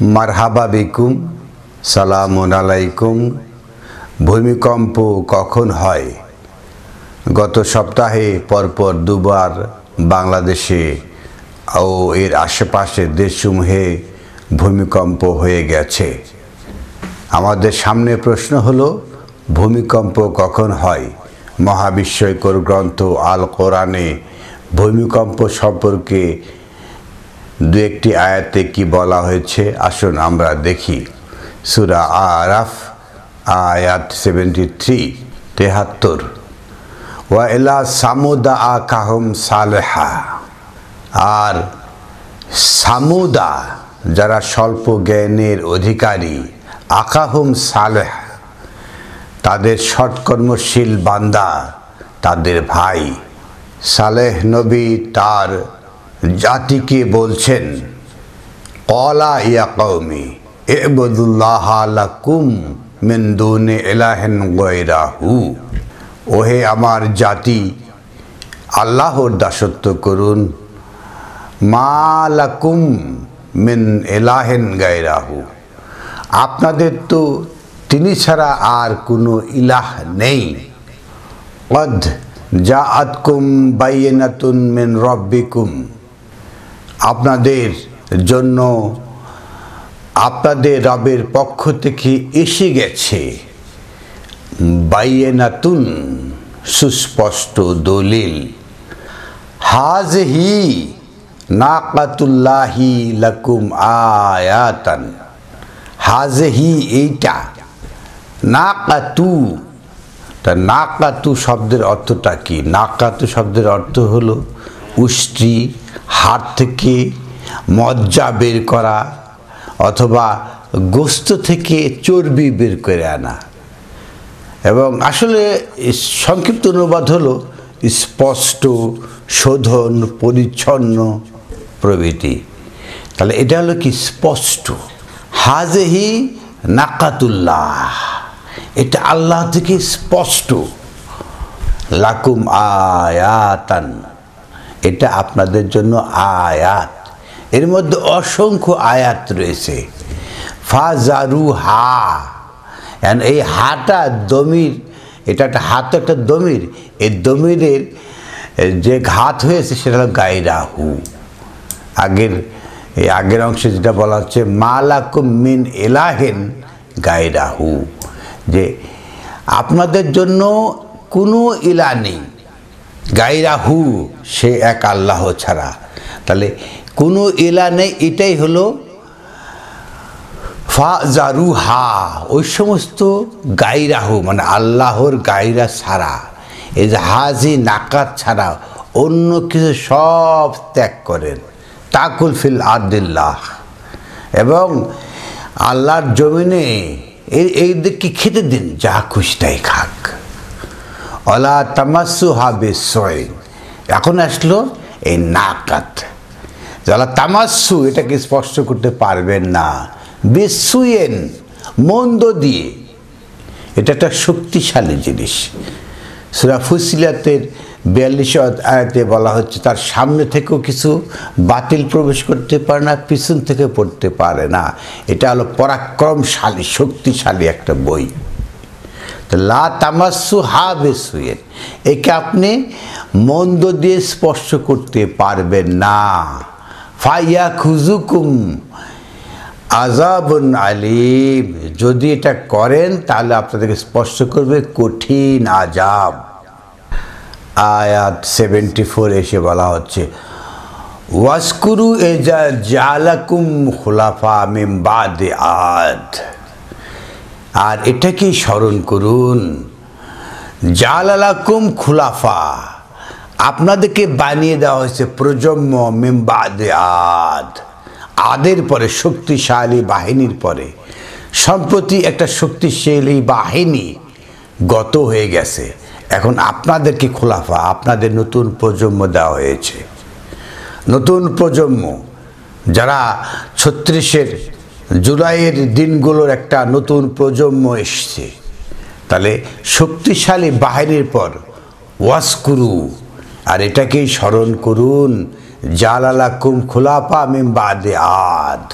মারহাবা বিকুম, সালামুন আলাইকুম। ভূমিকম্প কখন হয়? গত সপ্তাহে পরপর দুবার বাংলাদেশে ও এর আশেপাশের দেশসমূহে ভূমিকম্প হয়ে গেছে। আমাদের সামনে প্রশ্ন হলো, ভূমিকম্প কখন হয়? মহাবিস্ময়কর গ্রন্থ আল কোরআনে ভূমিকম্প সম্পর্কে দু একটি আয়াতে কি বলা হয়েছে আসুন আমরা দেখি। সূরা আরাফ আয়াত 73 ওয়া ইলা সামুদা আকাহুম সালেহা। আর সামুদা যারা স্বল্প জ্ঞানের অধিকারী, আকাহুম সালেহ তাদের সৎকর্মশীল বান্দা, তাদের ভাই সালেহ নবী তার জাতিকে বলছেন, ক্বালা ইয়া কওমি ইবুদুল্লাহ লাকুম মিন দুনি ইলাহিন গায়রাহু। ওহে আমার জাতি, আল্লাহর দাসত্ব করুন। মা লাকুম মিন ইলাহিন গায়রাহু, আপনাদের তো তিনি ছাড়া আর কোনো ইলাহ নেই। কদ জাআতকুম বাইয়িনাতুন মিন রাব্বিকুম, আপনাদের জন্য আপনাদের রবের পক্ষ থেকে এসে গেছে বাইয়িনাতুন, সুস্পষ্ট দলিল। হাযিহি নাকাতুল্লাহি লাকুম আয়াতান। হাযিহি এইটা, নাকাতু, তা নাকাতু শব্দের অর্থটা কি? নাকাতু শব্দের অর্থ হলো উষ্ট্রি, হাড় থেকে মজ্জা বের করা অথবা গোস্ত থেকে চর্বি বের করে আনা। এবং আসলে সংক্ষিপ্ত অনুবাদ হলো স্পষ্ট, শোধন, পরিচ্ছন্ন প্রভৃতি। তাহলে এটা হলো কি? স্পষ্ট। হাযিহি নাকাতুল্লাহ, এটা আল্লাহ থেকে স্পষ্ট। লাকুম আয়াতান, এটা আপনাদের জন্য আয়াত। এর মধ্যে অসংখ্য আয়াত রয়েছে। ফাজারুহা, এই হাটা দমির, এটা একটা হাত, একটা দমির। এই দমিরের যে ঘাত হয়েছে সেটা হলো গায়রাহু। আগের অংশে যেটা বলা হচ্ছে মা লাকুম মিন ইলাহিন গায়রাহু, যে আপনাদের জন্য কোনো ইলাহ নেই, গায়রাহু সে এক আল্লাহ ছাড়া। তাহলে কোনো ইলাহ নেই, এটাই হলো ফাজারুহা। ওই সমস্ত গায়রাহু মানে আল্লাহর গায়রা ছাড়া, এই যে হাজি নাকাত ছাড়া অন্য কিছু সব ত্যাগ করেন। তাকুল ফিল আরদিল্লাহ, এবং আল্লাহর জমিনে এই দিককে খেতে দিন, যা খুশি তাই খাক। ওয়ালা তামাসসুহা বিসসুইন, এখন আসলো এই নাকাত। যারা তামাসসু, এটাকে স্পর্শ করতে পারবেন না। বিসসুইন, মন্দ দিয়ে। এটা একটা শক্তিশালী জিনিস। সূরা ফুসিলাতের 42 আয়াতে বলা হচ্ছে তার সামনে থেকেও কিছু বাতিল প্রবেশ করতে পারে না, পিছন থেকে পড়তে পারে না। এটা হলো পরাক্রমশালী, শক্তিশালী একটা বই। তো লা তামাসসুহা বিসসুইন, একে আপনি মন্দ দিয়ে স্পর্শ করতে পারবেন না। ফায়াখুযুকুম আযাবুন আলীম, যদি এটা করেন তাহলে আপনাদেরকে স্পর্শ করবে কঠিন আযাব। আয়াত 74 এসে বলা হচ্ছে ওয়াসকুরু ইযা জালাকুম খুলাফা মিন বাদি আদ। আর এটাকেই স্মরণ করুন, জালালাকুম খুলাফা, আপনাদেরকে বানিয়ে দেওয়া হয়েছে প্রজন্ম, মিন বাদি আদ, আদের পরে, শক্তিশালী বাহিনীর পরে। সম্প্রতি একটা শক্তিশালী বাহিনী গত হয়ে গেছে, এখন আপনাদেরকে খোলাফা, আপনাদের নতুন প্রজন্ম দেওয়া হয়েছে। নতুন প্রজন্ম যারা 36 জুলাইয়ের দিনগুলোর একটা নতুন প্রজন্ম এসছে। তাহলে শক্তিশালী বাহিনীর পর ওয়াসকুরু, আর এটাকেই স্মরণ করুন, জালালাকুম খুলাফা মিন বাদি আদ,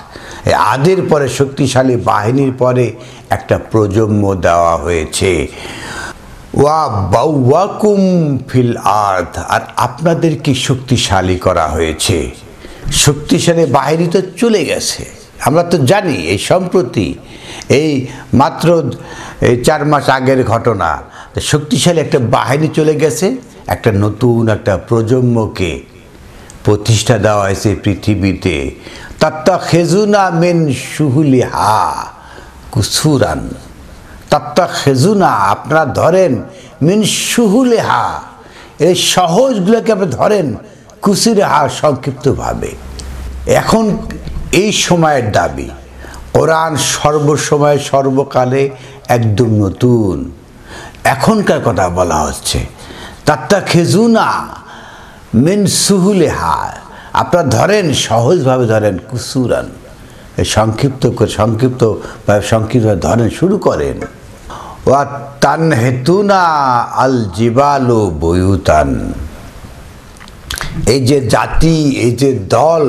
এই আদের পরে শক্তিশালী বাহিনীর পরে একটা প্রজন্ম দেওয়া হয়েছে। ওয়া বাউওয়াকুম ফিল আরদ, আর আপনাদেরকে শক্তিশালী করা হয়েছে। শক্তিশালী বাহিনী তো চলে গেছে, আমরা তো জানি। এই সম্প্রতি এই মাত্র 4 মাস আগের ঘটনা, শক্তিশালী একটা বাহিনী চলে গেছে, একটা নতুন একটা প্রজন্মকে প্রতিষ্ঠা দেওয়া হয়েছে পৃথিবীতে। তাত্তাখিজুনা মিন সুহুলিহা কুসুরান, তাত্তাখিজুনা আপনারা ধরেন, মিন সুহুলিহা এই সহজগুলোকে আপনি ধরেন, কুসুরিহা সংক্ষিপ্তভাবে। এখন এই সময়ের দাবি, কোরআন সর্বসময় সর্বকালে একদম নতুন, এখনকার কথা বলা হচ্ছে। তাত্তাখিজুনা মিন সুহুলিহা, আপনারা ধরেন, সহজভাবে ধরেন, কুসুরান সংক্ষিপ্তভাবে ধরেন, শুরু করেন। ওয়া তানহিতুনা আল জিবালু বুয়ুতান, এই যে জাতি, এই যে দল,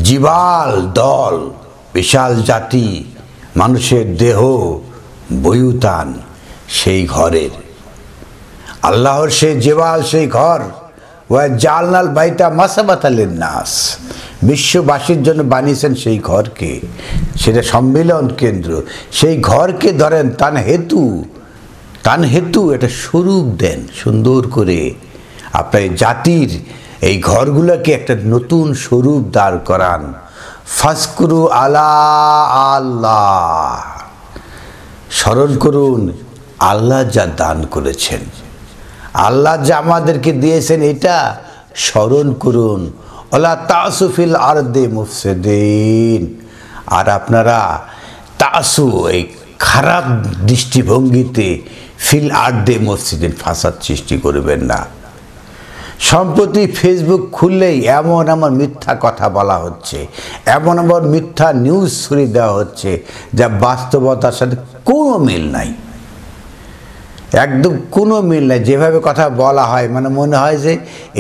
জিবাল দল, বিশাল জাতি, মানুষের দেহ, বুয়ুতান সেই ঘরের, আল্লাহর সেই জিবাল সেই ঘর। ওয়া জালনাল বাইতা মাসাবাতাল লিন্নাস, বিশ্ববাসীর জন্য বানিয়েছেন সেই ঘরকে, সেটা সম্মেলন কেন্দ্র। সেই ঘরকে ধরেন তান হেতু একটা স্বরূপ দেন সুন্দর করে। আপনার জাতির এই ঘরগুলোকে একটা নতুন স্বরূপ দাঁড় করান। ফাজকুরু আলা আল্লাহ, স্মরণ করুন আল্লাহ যা দান করেছেন, আল্লাহ যা আমাদেরকে দিয়েছেন, এটা স্মরণ করুন। ওয়ালা তাসু ফিল আরদি মুফসিদিন, আর আপনারা তাসু এই খারাপ দৃষ্টিভঙ্গিতে ফিল আরদি মুফসিদিন ফাসাদ সৃষ্টি করবেন না। সম্প্রতি ফেসবুক খুললেই এমন মিথ্যা কথা বলা হচ্ছে, এমন মিথ্যা নিউজ ছড়িয়ে দেওয়া হচ্ছে যা বাস্তবতার সাথে কোনো মিল নাই, একদম কোনো মিল নাই। যেভাবে কথা বলা হয়, মানে মনে হয় যে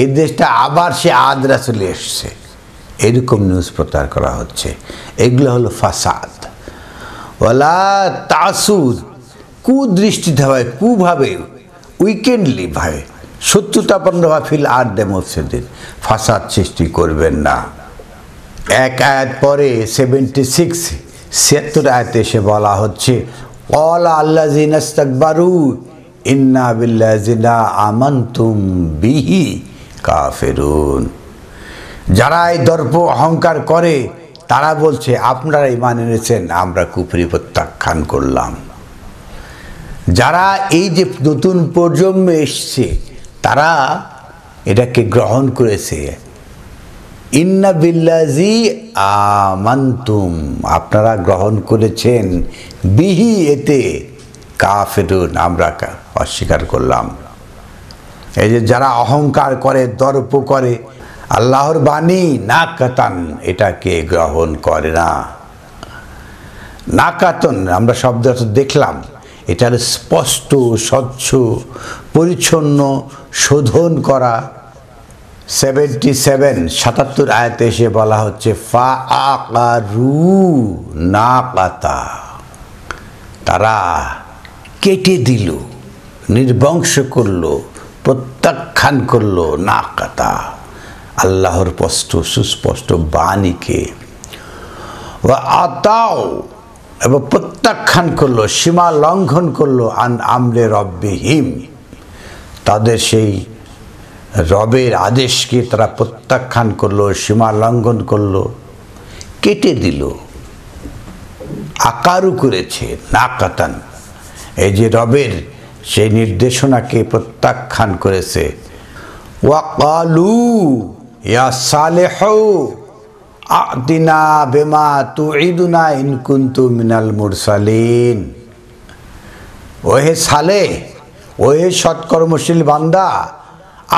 এই দেশটা আবার সে আদ্রা চলে এসছে, এরকম নিউজ প্রচার করা হচ্ছে। এগুলো হলো ফাসাদ। ওয়ালা তাসুদ, কুদৃষ্টিতে হয়, কুভাবে, উইকেন্ডলি ভাবে, শত্রুতাপন্নভাবে ফিল আরদে মুফসিদিন, ফাসাদ সৃষ্টি করবেন না। এক আয়াত পরে 76 আয়াতে এসে বলা হচ্ছে, ক্বালা আল্লাযিনা ইসতাকবারু ইন্না বিল্লাযিনা আমানতুম বিহি কাফিরুন, যারা এই দর্প অহংকার করে তারা বলছে আপনারা ঈমান এনেছেন, আমরা কুফরি প্রত্যাখ্যান করলাম। যারা এই যে নতুন প্রজন্ম এসছে তারা এটাকে গ্রহণ করেছে। ইন্না বিল্লাযি আমানতুম, আপনারা গ্রহণ করেছেন, বিহি এতে, কাফিরুন আমরা অস্বীকার করলাম। এই যে যারা অহংকার করে, দর্প করে, আল্লাহর বাণী নাকাতান এটাকে গ্রহণ করে না। নাকাতন আমরা শব্দ দেখলাম, এটার স্পষ্ট, স্বচ্ছ, পরিচ্ছন্ন, শোধন করা। 77 আয়াতে এসে বলা হচ্ছে ফা আকারু নাকাতা, তারা কেটে দিল, নির্বংশ করলো, প্রত্যাখ্যান করলো নাকাতা, আল্লাহর সুস্পষ্ট বাণীকে। ওয়া আতাও, এবং প্রত্যাখ্যান করলো, সীমা লঙ্ঘন করলো, আন আমলে রব্বিহিম, তাদের সেই রবের আদেশকে তারা প্রত্যাখ্যান করলো, সীমা লঙ্ঘন করলো, কেটে দিল, আকারু করেছে নাকাতান, এই যে রবের সেই নির্দেশনাকে প্রত্যাখ্যান করেছে। ওয়া ক্বালু ইয়া সালেহু আতিনা বিমা তুইদুনা ইন কুনতু মিনাল মুরসালিন, ওহে সালেহ, ওহে সৎকর্মশীল বান্দা,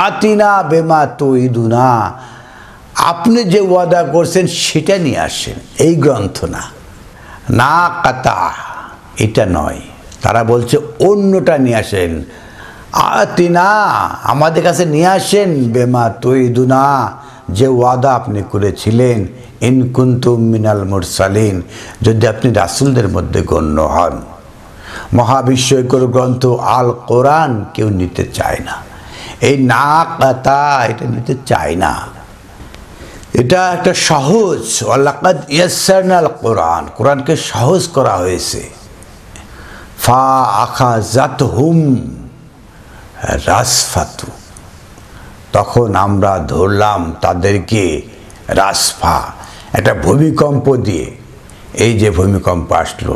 আতিনা বেমা তুইদুনা, আপনি যে ওয়াদা করছেন সেটা নিয়ে আসেন, এই গ্রন্থ না, না কাতা এটা নয়। তারা বলছে অন্যটা নিয়ে আসেন। আতিনা আমাদের কাছে নিয়ে আসেন, বেমা তুইদুনা যে ওয়াদা আপনি করেছিলেন, ইন কুনতুম মিনাল মুরসালিন, যদি আপনি রাসূলদের মধ্যে গণ্য হন। মহাবিশ্বকর গ্রন্থ আল কোরআন কেউ নিতে চায় না, এই নাকাতা এটা নিতে চায় না। এটা একটা সহজ, ওয়ালাকাদ ইয়াসসারনাল কোরআন, কোরআনকে সহজ করা হয়েছে। ফা আখাযাতহুম রাসফাতু, তখন আমরা ধরলাম তাদেরকে রাসফা, একটা ভূমিকম্প দিয়ে। এই যে ভূমিকম্প আসলো,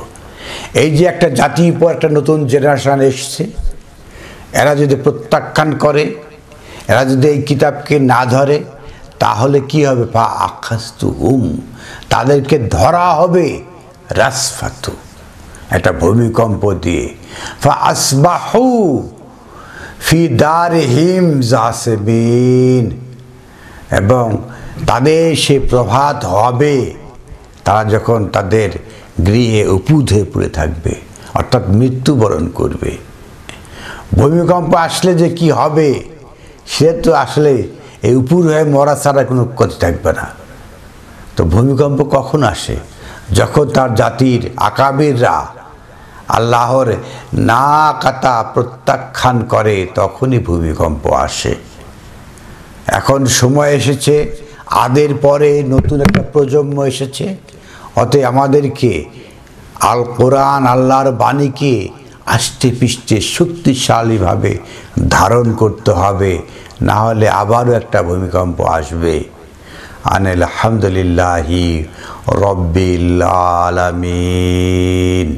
এই যে একটা জাতির পর একটা নতুন জেনারেশন এসছে, এরা যদি প্রত্যাখ্যান করে, এরা যদি এই কিতাবকে না ধরে, তাহলে কি হবে? ফা আখাযতুহুম, তাদেরকে ধরা হবে রাসফাতু, একটা ভূমিকম্প দিয়ে। ফা আসবাহু ফি দারিহিম জাসিমিন, এবং তাদের সে প্রভাত হবে, তারা যখন তাদের গৃহে উপুদ হয়ে পড়ে থাকবে, অর্থাৎ মৃত্যুবরণ করবে। ভূমিকম্প আসলে যে কি হবে, সে তো আসলে এই উপুর হয়ে মরা ছাড়া কোনো কথা থাকবে না। তো ভূমিকম্প কখন আসে? যখন তার জাতির আকাবিররা আল্লাহর না কাতা প্রত্যাখ্যান করে, তখনই ভূমিকম্প আসে। এখন সময় এসেছে, আদের পরে নতুন একটা প্রজন্ম এসেছে। অতএব আমাদেরকে আল কোরআন, আল্লাহর বাণীকে আষ্টে পৃষ্ঠে শক্তিশালীভাবে ধারণ করতে হবে, না হলে আবারও একটা ভূমিকম্প আসবে। আলহামদুলিল্লাহি রব্বিল আলামিন।